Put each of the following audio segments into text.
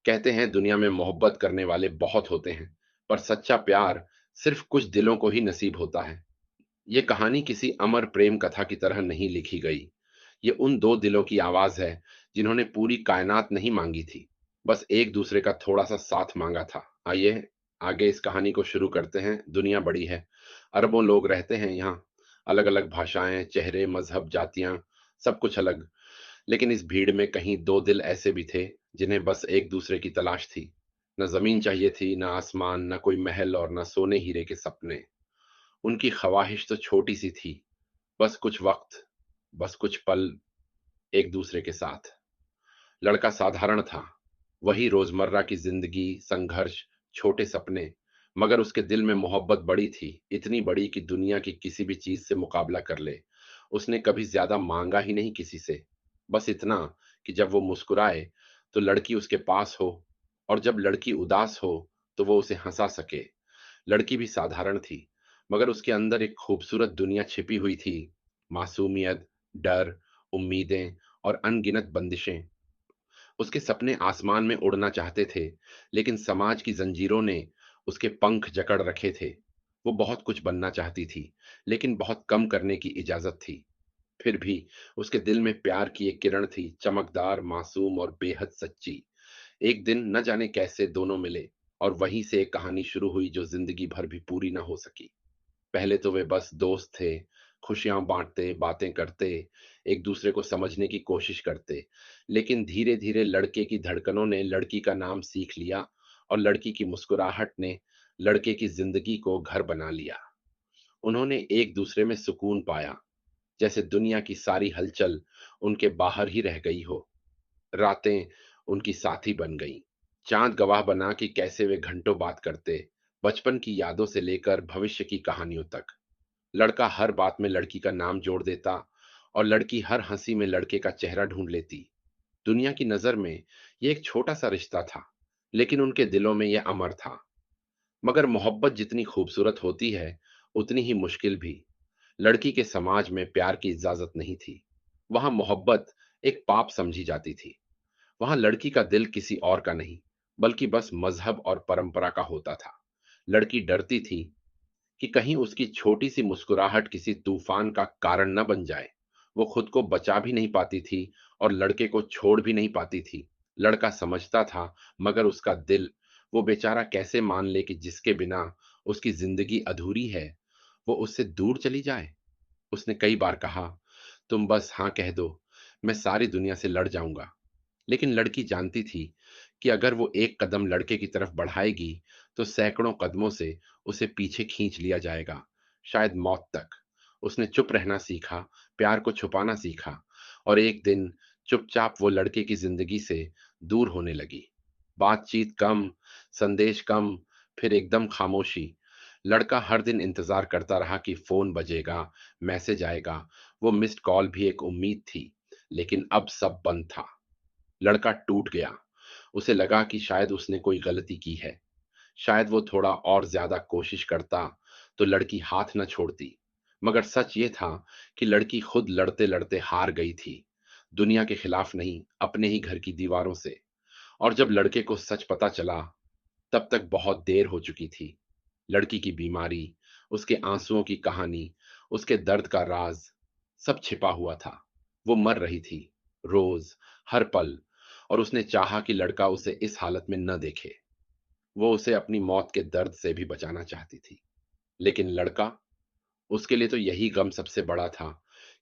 कहते हैं दुनिया में मोहब्बत करने वाले बहुत होते हैं, पर सच्चा प्यार सिर्फ कुछ दिलों को ही नसीब होता है। ये कहानी किसी अमर प्रेम कथा की तरह नहीं लिखी गई। ये उन दो दिलों की आवाज है जिन्होंने पूरी कायनात नहीं मांगी थी, बस एक दूसरे का थोड़ा सा साथ मांगा था। आइए आगे इस कहानी को शुरू करते हैं। दुनिया बड़ी है, अरबों लोग रहते हैं यहाँ। अलग अलग भाषाएं, चेहरे, मजहब, जातियां, सब कुछ अलग। लेकिन इस भीड़ में कहीं दो दिल ऐसे भी थे जिन्हें बस एक दूसरे की तलाश थी। न जमीन चाहिए थी, न आसमान, न कोई महल और न सोने हीरे के सपने। उनकी ख्वाहिश तो छोटी सी थी, बस कुछ वक्त, बस कुछ पल एक दूसरे के साथ। लड़का साधारण था, वही रोजमर्रा की जिंदगी, संघर्ष, छोटे सपने। मगर उसके दिल में मोहब्बत बड़ी थी, इतनी बड़ी कि दुनिया की किसी भी चीज से मुकाबला कर ले। उसने कभी ज्यादा मांगा ही नहीं किसी से, बस इतना कि जब वो मुस्कुराए तो लड़की उसके पास हो, और जब लड़की उदास हो तो वो उसे हंसा सके। लड़की भी साधारण थी, मगर उसके अंदर एक खूबसूरत दुनिया छिपी हुई थी। मासूमियत, डर, उम्मीदें और अनगिनत बंदिशें। उसके सपने आसमान में उड़ना चाहते थे, लेकिन समाज की जंजीरों ने उसके पंख जकड़ रखे थे। वो बहुत कुछ बनना चाहती थी, लेकिन बहुत कम करने की इजाजत थी। फिर भी उसके दिल में प्यार की एक किरण थी, चमकदार, मासूम और बेहद सच्ची। एक दिन न जाने कैसे दोनों मिले, और वहीं से एक कहानी शुरू हुई जो जिंदगी भर भी पूरी ना हो सकी। पहले तो वे बस दोस्त थे, खुशियां बांटते, बातें करते, एक दूसरे को समझने की कोशिश करते। लेकिन धीरे धीरे लड़के की धड़कनों ने लड़की का नाम सीख लिया, और लड़की की मुस्कुराहट ने लड़के की जिंदगी को घर बना लिया। उन्होंने एक दूसरे में सुकून पाया, जैसे दुनिया की सारी हलचल उनके बाहर ही रह गई हो। रातें उनकी साथी बन गईं, चांद गवाह बना कि कैसे वे घंटों बात करते, बचपन की यादों से लेकर भविष्य की कहानियों तक। लड़का हर बात में लड़की का नाम जोड़ देता, और लड़की हर हंसी में लड़के का चेहरा ढूंढ लेती। दुनिया की नजर में यह एक छोटा सा रिश्ता था, लेकिन उनके दिलों में यह अमर था। मगर मोहब्बत जितनी खूबसूरत होती है, उतनी ही मुश्किल भी। लड़की के समाज में प्यार की इजाजत नहीं थी। वहां मोहब्बत एक पाप समझी जाती थी। वहां लड़की का दिल किसी और का नहीं, बल्कि बस मजहब और परंपरा का होता था। लड़की डरती थी कि कहीं उसकी छोटी सी मुस्कुराहट किसी तूफान का कारण न बन जाए। वो खुद को बचा भी नहीं पाती थी, और लड़के को छोड़ भी नहीं पाती थी। लड़का समझता था, मगर उसका दिल, वो बेचारा कैसे मान ले कि जिसके बिना उसकी जिंदगी अधूरी है, वो उससे दूर चली जाए। उसने कई बार कहा, तुम बस हाँ कह दो, मैं सारी दुनिया से लड़ जाऊंगा। लेकिन लड़की जानती थी कि अगर वो एक कदम लड़के की तरफ बढ़ाएगी, तो सैकड़ों कदमों से उसे पीछे खींच लिया जाएगा, शायद मौत तक। उसने चुप रहना सीखा, प्यार को छुपाना सीखा, और एक दिन चुपचाप वो लड़के की जिंदगी से दूर होने लगी। बातचीत कम, संदेश कम, फिर एकदम खामोशी। लड़का हर दिन इंतजार करता रहा कि फोन बजेगा, मैसेज आएगा। वो मिस्ड कॉल भी एक उम्मीद थी, लेकिन अब सब बंद था। लड़का टूट गया। उसे लगा कि शायद उसने कोई गलती की है। शायद वो थोड़ा और ज्यादा कोशिश करता तो लड़की हाथ न छोड़ती। मगर सच ये था कि लड़की खुद लड़ते लड़ते हार गई थी। दुनिया के खिलाफ नहीं, अपने ही घर की दीवारों से। और जब लड़के को सच पता चला, तब तक बहुत देर हो चुकी थी। लड़की की बीमारी, उसके आंसुओं की कहानी, उसके दर्द का राज, सब छिपा हुआ था। वो मर रही थी, रोज, हर पल। और उसने चाहा कि लड़का उसे इस हालत में न देखे। वो उसे अपनी मौत के दर्द से भी बचाना चाहती थी। लेकिन लड़का, उसके लिए तो यही गम सबसे बड़ा था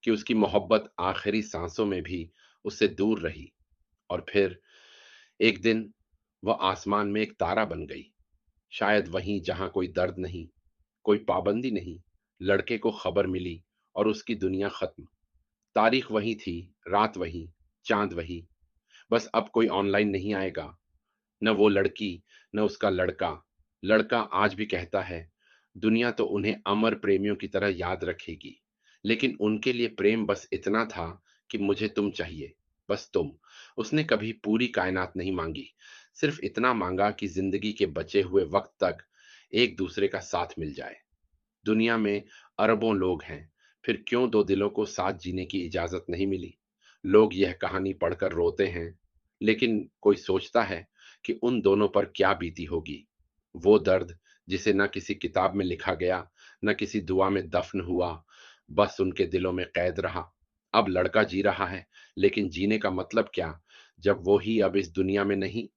कि उसकी मोहब्बत आखिरी सांसों में भी उससे दूर रही। और फिर एक दिन वह आसमान में एक तारा बन गई। शायद वहीं जहां कोई दर्द नहीं, कोई पाबंदी नहीं। लड़के को खबर मिली, और उसकी दुनिया खत्म। तारीख वही थी, रात वही, चांद वही। बस अब कोई ऑनलाइन नहीं आएगा, न वो लड़की, न उसका लड़का। लड़का आज भी कहता है, दुनिया तो उन्हें अमर प्रेमियों की तरह याद रखेगी, लेकिन उनके लिए प्रेम बस इतना था कि मुझे तुम चाहिए, बस तुम। उसने कभी पूरी कायनात नहीं मांगी, सिर्फ इतना मांगा कि जिंदगी के बचे हुए वक्त तक एक दूसरे का साथ मिल जाए। दुनिया में अरबों लोग हैं, फिर क्यों दो दिलों को साथ जीने की इजाजत नहीं मिली? लोग यह कहानी पढ़कर रोते हैं, लेकिन कोई सोचता है कि उन दोनों पर क्या बीती होगी। वो दर्द जिसे न किसी किताब में लिखा गया, न किसी दुआ में दफन हुआ, बस उनके दिलों में कैद रहा। अब लड़का जी रहा है, लेकिन जीने का मतलब क्या, जब वो ही अब इस दुनिया में नहीं।